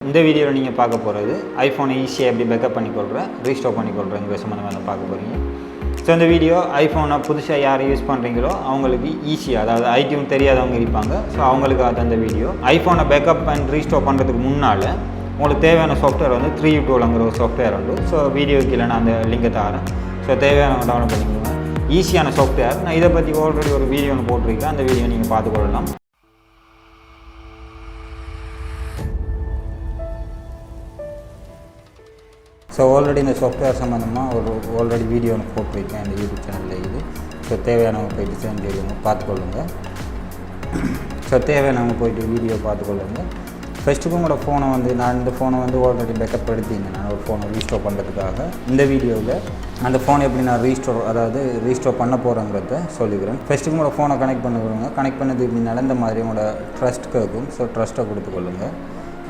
இந்த வீடியோவில் நீங்கள் பார்க்க போகிறது ஐஃபோனை ஈஸியாக எப்படி பேக்கப் பண்ணிக்கொள்கிறேன் ரீஸ்டோர் பண்ணிக்கொள்கிறேங்கிற சம்மந்தமாக பார்க்க போகிறீங்க. ஸோ இந்த வீடியோ ஐஃபோனை புதுசாக யார் யூஸ் பண்ணுறீங்களோ அவங்களுக்கு ஈஸியாக, அதாவது ஐடியூன் தெரியாதவங்க இருப்பாங்க, ஸோ அவங்களுக்கு அது அந்த வீடியோ. ஐஃபோனை பேக்கப் அண்ட் ரீஸ்டோர் பண்ணுறதுக்கு முன்னால் உங்களுக்கு தேவையான சாஃப்ட்வேர் வந்து 3U2ங்கிற ஒரு சாஃப்ட்வேர் உண்டு. ஸோ வீடியோக்கு இல்லை நான் அந்த லிங்கை தரேன். ஸோ தேவையான டவுன்லோட் பண்ணிக்கோங்க. ஈஸியான சாஃப்ட்வேர். நான் இதை பற்றி ஆல்ரெடி ஒரு வீடியோ ஒன்று போட்டிருக்கேன். அந்த வீடியோ நீங்கள் பார்த்துக்கொள்ளலாம். ஸோ ஆல்ரெடி இந்த சாஃப்ட்வேர் சம்மந்தமாக ஆல்ரெடி வீடியோ ஒன்று போட்டிருக்கேன் அந்த யூடியூப் சேனலில் இது. ஸோ தேவையானவங்க போய்ட்டு சேர்ந்து பார்த்துக்கொள்ளுங்க. ஸோ தேவையானவங்க போய்ட்டு வீடியோ பார்த்துக்கொள்ளுங்க. ஃபஸ்ட்டுக்கு உங்களோட ஃபோனை வந்து நான் இந்த ஃபோனை வந்து ஆல்ரெடி பேக்கப் எடுத்தீங்க. நான் ஒரு ஃபோனை ரீஸ்டோர் பண்ணுறதுக்காக இந்த வீடியோவில் அந்த ஃபோனை எப்படி நான் ரீஸ்டோர் பண்ண போகிறேங்கிறத சொல்லிக்கிறேன். ஃபஸ்ட்டுக்கு உங்களோட ஃபோனை கனெக்ட் பண்ணுறவங்க கனெக்ட் பண்ணது இப்படினால இந்த மாதிரி உங்களோட ட்ரஸ்ட் கேட்கும். ஸோ ட்ரஸ்ட்டை கொடுத்துக்கொள்ளுங்க.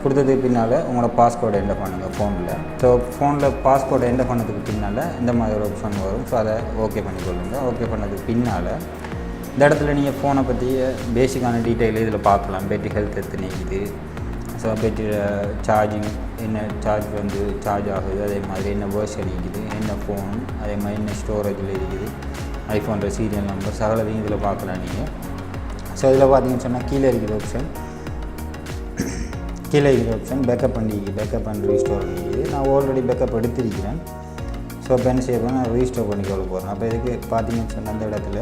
கொடுத்ததுக்கு பின்னால் உங்களோட பாஸ்வேர்டை என்டர் பண்ணுங்கள் ஃபோனில். ஸோ ஃபோனில் பாஸ்வேர்டை என்டர் பண்ணதுக்கு பின்னால் இந்த மாதிரி ஒரு ஆப்ஷன் வரும். ஸோ அதை ஓகே பண்ணிக்கொள்ளுங்க. ஓகே பண்ணதுக்கு பின்னால் இந்த இடத்துல நீங்கள் ஃபோனை பற்றி பேசிக்கான டீட்டெயில் இதில் பார்க்கலாம். பேட்டரி ஹெல்த் எத்தனை இருக்குது, ஸோ பேட்டரி சார்ஜிங் என்ன சார்ஜ் ஆகுது, அதே மாதிரி என்ன வேர்ஷன் இருக்குது, என்ன ஃபோன், அதே மாதிரி என்ன ஸ்டோரேஜில் இருக்குது, ஐஃபோன்ற சீரியல் நம்பர் சகலதையும் இதில் பார்க்கலாம் நீங்கள். ஸோ இதில் பார்த்தீங்கன்னு சொன்னால் கீழே இருக்கிற ஆப்ஷன் பேக்கப் அண்ட் ரீஸ்டோர் பண்ணிக்குது. நான் ஆல்ரெடி பேக்கப் எடுத்திருக்கிறேன். ஸோ இப்போ என்ன செய்ய நான் ரீஸ்டோர் பண்ணிக்கொள்ள போகிறேன். அப்போ இதுக்கு பார்த்தீங்கன்னு சொன்னால் அந்த இடத்துல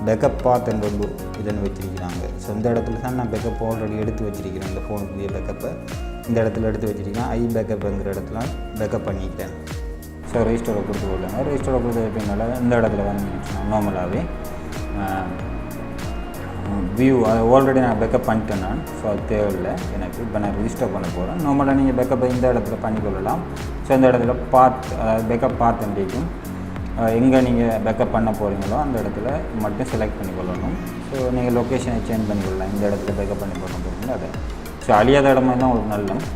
பேக்கப் பாத்துன்னு ஒரு இதுன்னு வச்சுருக்கிறாங்க. ஸோ இந்த இடத்துல தான் நான் பேக்கப் ஆல்ரெடி எடுத்து வச்சுருக்கிறேன். இந்த ஃபோனுக்குரிய பேக்கப்பை இந்த இடத்துல எடுத்து வச்சுருக்கேன். பேக்கப்புங்கிற இடத்துல பேக்கப் பண்ணிக்கிட்டேன். ஸோ ரீஸ்டோரை கொடுத்து கொள்ளுங்க. ரீஸ்டோரை கொடுத்தது பின்னால் இந்த இடத்துல வந்து நார்மலாகவே வியூ அதை ஆல்ரெடி நான் பேக்கப் பண்ணிட்டேன் நான். ஸோ அது தேவையில்லை எனக்கு. இப்போ நான் ரிஜிஸ்டர் பண்ண போகிறேன். நார்மலாக நீங்கள் பேக்கப்பை இந்த இடத்துல பண்ணிக்கொள்ளலாம். ஸோ இந்த இடத்துல பேக்கப் பார்த்துக்கும் எங்கே நீங்கள் பேக்கப் பண்ண போகிறீங்களோ அந்த இடத்துல மட்டும் செலக்ட் பண்ணிக்கொள்ளணும். ஸோ நீங்கள் லொக்கேஷனை சேஞ்ச் பண்ணிக்கொள்ளலாம். இந்த இடத்துல பேக்கப் பண்ண போகிறீங்களோ அதை. ஸோ அழியாத இடமா தான் உங்களுக்கு நல்லது.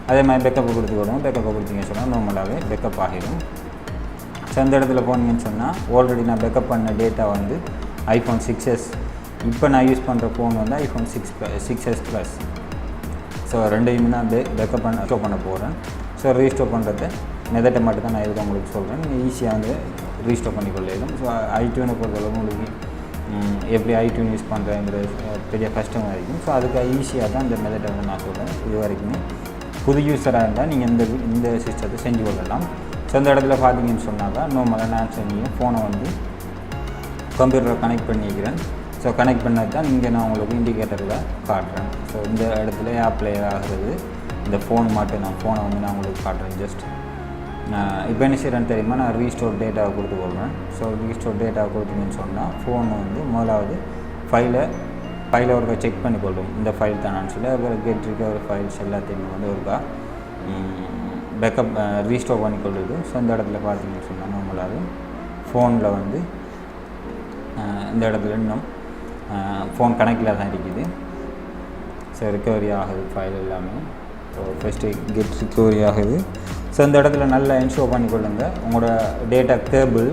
அதே மாதிரி பேக்கப்பை கொடுத்துக்கொள்ளுங்க. பேக்கப்பை கொடுத்தீங்கன்னு சொன்னால் நார்மலாகவே பேக்கப் ஆகிடும். ஸோ இந்த இடத்துல போனீங்கன்னு சொன்னால் ஆல்ரெடி நான் பேக்கப் பண்ண டேட்டா வந்து ஐஃபோன் 6s. இப்போ நான் யூஸ் பண்ணுற ஃபோன் வந்து ஐஃபோன் 6s+. ஸோ ரெண்டையுமே நான் பேக்கப் ரீஸ்டோர் பண்ண போகிறேன். ஸோ ரீஸ்டோர் பண்ணுறது மெதட்டை மட்டும் தான் நான் இதுக்கு உங்களுக்கு சொல்கிறேன். நீங்கள் ஈஸியாக வந்து ரீஸ்டோர் பண்ணிக்கொள்ளலாம். ஸோ ஐடியூனை பொறுத்தளவு உங்களுக்கு எப்படி ஐடியூன் யூஸ் பண்ணுறேங்கிறது பெரிய கஷ்டமாக இருக்கும். ஸோ அதுக்கு ஈஸியாக தான் இந்த மெதட்டை வந்து நான் சொல்கிறேன். இது வரைக்குமே புது யூஸராக இருந்தால் நீங்கள் இந்த சிஸ்டத்தை செஞ்சு கொள்ளலாம். ஸோ இந்த இடத்துல பார்த்தீங்கன்னு சொன்னாக்கா நார்மலாக நான் சொன்னீங்க ஃபோனை வந்து கம்ப்யூட்டரை கனெக்ட் பண்ணிக்கிறேன். ஸோ கனெக்ட் பண்ணது தான் இங்கே நான் உங்களுக்கு இண்டிகேட்டரில் காட்டுறேன். ஸோ இந்த இடத்துல ஆப்ளை ஆகிறது இந்த ஃபோன் மட்டும் நான் ஃபோனை வந்து நான் உங்களுக்கு காட்டுறேன். ஜஸ்ட் இப்போ என்ன செய்கிறேன்னு தெரியுமா, நான் ரீஸ்டோர் டேட்டாவை கொடுத்துக்கொள்கிறேன். ஸோ ரீஸ்டோர் டேட்டாவை கொடுத்தீங்கன்னு சொன்னால் ஃபோன் வந்து முதலாவது ஃபைலை ஒருக்கா செக் பண்ணிக்கொள்ளும். இந்த ஃபைல் தான் நான் சொல்லி அப்புறம் கெட் ஒரு ஃபைல்ஸ் எல்லாத்தையுமே வந்து ஒருக்கா பேக்கப் ரீஸ்டோர் பண்ணிக்கொள்ளுது. ஸோ இந்த இடத்துல பார்த்தீங்கன்னு சொன்னால் நம்மளாவது ஃபோனில் வந்து இந்த இடத்துல இன்னும் ஃபோன் கணக்கில் தான் இருக்குது. ஸோ ரிக்கவரி ஆகுது ஃபைல் எல்லாமே. ஸோ ஃபஸ்ட்டு கெட் ரிக்கவரி ஆகுது. ஸோ இந்த இடத்துல நல்லா என்ஷோர் பண்ணிக்கொள்ளுங்க. உங்களோட டேட்டா கேபிள்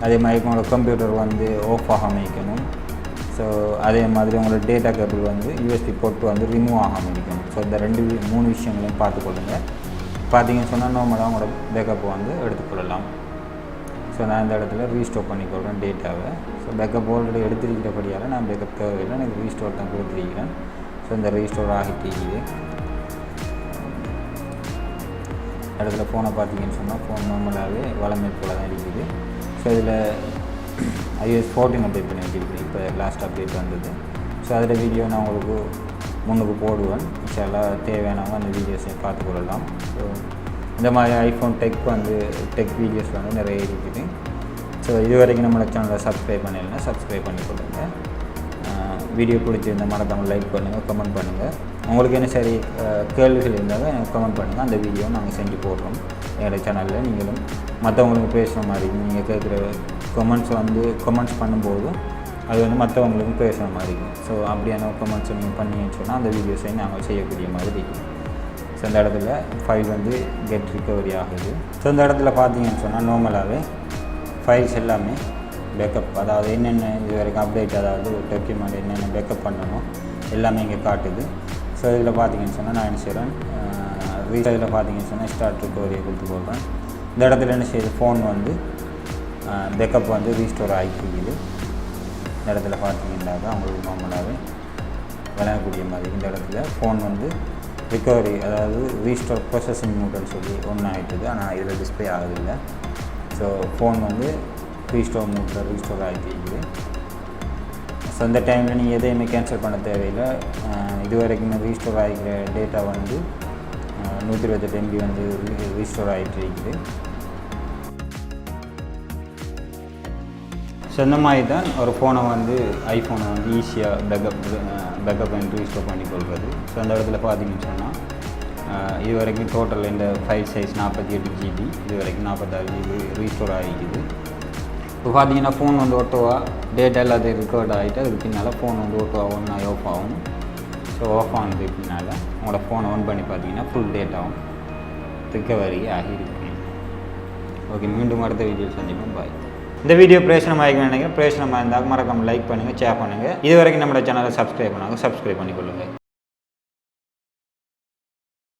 அதே மாதிரி உங்களோட கம்ப்யூட்டர் வந்து ஆஃப் ஆகாமல் இருக்கணும். ஸோ அதே மாதிரி உங்களோட டேட்டா கேபிள் வந்து யூஎஸ்பி போர்ட் வந்து ரிமூவ் ஆகாமல் இருக்கணும். ஸோ இந்த 3 விஷயங்களையும் பார்த்துக்கொள்ளுங்க. பார்த்தீங்கன்னு சொன்னால் நார்மலாக உங்களோட பேக்கப்பை வந்து எடுத்துக்கொள்ளலாம். ஸோ நான் இந்த இடத்துல ரீஸ்டோர் பண்ணிக்கொள்கிறேன் டேட்டாவை. ஸோ பேக்கப் ஆல்ரெடி எடுத்துருக்கிறபடியால் நான் பேக்கப் தேவையில்லை, எனக்கு ரீஸ்டோர் தான் கொடுத்துருக்கிறேன். ஸோ இந்த ரீஸ்டோர் ஆகிட்டு இடத்துல ஃபோனை பார்த்தீங்கன்னு சொன்னால் ஃபோன் நார்மலாகவே வளமை போல் தான் இருக்குது. ஸோ இதில் iOS 14 அப்டேட் பண்ணி வச்சுருக்கேன். இப்போ லாஸ்ட் அப்டேட் வந்தது. ஸோ அதில் வீடியோ நான் உங்களுக்கு முன்னுக்கு போடுவேன். இன்ஷால்லாஹ் தேவையானவங்க அந்த வீடியோஸை பார்த்துக்கொள்ளலாம். ஸோ இந்த மாதிரி ஐஃபோன் டெக் வீடியோஸ் வந்து நிறைய இருக்குது. ஸோ இது வரைக்கும் நம்மளோட சேனலை சப்ஸ்கிரைப் பண்ணலைன்னா சப்ஸ்கிரைப் பண்ணிக்கொள்ளுங்க. வீடியோ பிடிச்சிருந்தால் மறக்காமல் லைக் பண்ணுங்கள், கமெண்ட் பண்ணுங்கள். உங்களுக்கு என்ன சரி கேள்விகள் இருந்தாலும் எனக்கு கமெண்ட் பண்ணுங்கள். அந்த வீடியோ நாங்கள் செஞ்சு போடுறோம் என்னோடய சேனலில். நீங்களும் மற்றவங்களுக்கு பேசுகிற மாதிரி நீங்கள் கேட்குற கமெண்ட்ஸ் பண்ணும்போது அது வந்து மற்றவங்களுக்கும் பேசுகிற மாதிரி இருக்கும். ஸோ அப்படியான கமெண்ட்ஸ் நீங்கள் பண்ணிங்கன்னு சொன்னால் அந்த வீடியோஸை நாங்கள் செய்யக்கூடிய மாதிரி இருக்கும். ஸோ இந்த இடத்துல ஃபைல் வந்து கெட் ரிக்கவரி ஆகுது. ஸோ இந்த இடத்துல பார்த்தீங்கன்னு சொன்னால் நார்மலாகவே ஃபைல்ஸ் எல்லாமே பேக்கப், அதாவது என்னென்ன இது வரைக்கும் அப்டேட், அதாவது டாக்குமெண்ட் என்னென்ன பேக்கப் பண்ணணும் எல்லாமே இங்கே காட்டுது. ஸோ இதில் பார்த்தீங்கன்னு சொன்னால் நான் என்ன செய்கிறேன், இதில் பார்த்தீங்கன்னு சொன்னால் ஸ்டார்ட் ரிகவரியை கொடுத்து போடுறேன். இந்த இடத்துல என்ன செய்யுது, ஃபோன் வந்து பேக்கப் வந்து ரீஸ்டோர் ஆகிக்குது. இந்த இடத்துல பார்த்தீங்கன்னாக்கா அவங்களுக்கு நார்மலாகவே விளையாடக்கூடிய மாதிரி இந்த இடத்துல ஃபோன் வந்து ரிகவரி, அதாவது ரீஸ்டோர் ப்ராசஸிங் மோடுன்னு சொல்லி ஒன்று ஆகிட்டுது. ஆனால் இதில் டிஸ்பிளே ஆகுதில்லை. ஸோ ஃபோன் வந்து ரீஸ்டோர் மோட்டில் ரீஸ்டோர் ஆகிட்டு. ஸோ இந்த டைமில் நீங்கள் எதையுமே கேன்சல் பண்ண தேவையில்லை. இது வரைக்கும் ரீஸ்டோர் ஆகிக்கிற டேட்டா வந்து 128 MB வந்து ரீஸ்டோர் ஆகிட்டு இருக்குது. ஸோ இந்த மாதிரி தான் ஒரு ஃபோனை வந்து ஐஃபோனை வந்து ஈஸியாக பேக்கப் பண்ணி ரீஸ்டோர் பண்ணி கொள்வது. ஸோ அந்த இடத்துல பார்த்தீங்கன்னு சொன்னால் இது வரைக்கும் டோட்டல் இந்த ஃபைல் சைஸ் 48 GB, இது வரைக்கும் 46 GB ரீஸ்டோர் ஆகிக்குது. இப்போ பார்த்தீங்கன்னா ஃபோன் வந்து ஓட்டோவாக டேட்டா எல்லாத்தையும் ரெக்கார்ட் ஆகிட்டு அதுக்கு பின்னால் ஃபோன் வந்து ஓட்டோவாக ஒன்றா ஆஃப் ஆகும். ஸோ ஆஃப் ஆனதுக்கு பின்னால் உங்களோட ஃபோனை ஆன் பண்ணி பார்த்தீங்கன்னா ஃபுல் டேட்டாவும் ரிகவரி ஆகியிருக்கு. ஓகே, மீண்டும் அடுத்த வீடியோ சந்திப்போம். பாய். இந்த வீடியோ பிரயோஜனமாக நினைக்கிறேன். பிரயோஜனமாக இருந்தால் மறக்காமல் லைக் பண்ணுங்கள், ஷேர் பண்ணுங்கள். இது வரைக்கும் நம்மளோட சேனலை சப்ஸ்கிரைப் பண்ணாங்க, சப்ஸ்கிரைப் பண்ணிக்கொள்ளுங்கள்.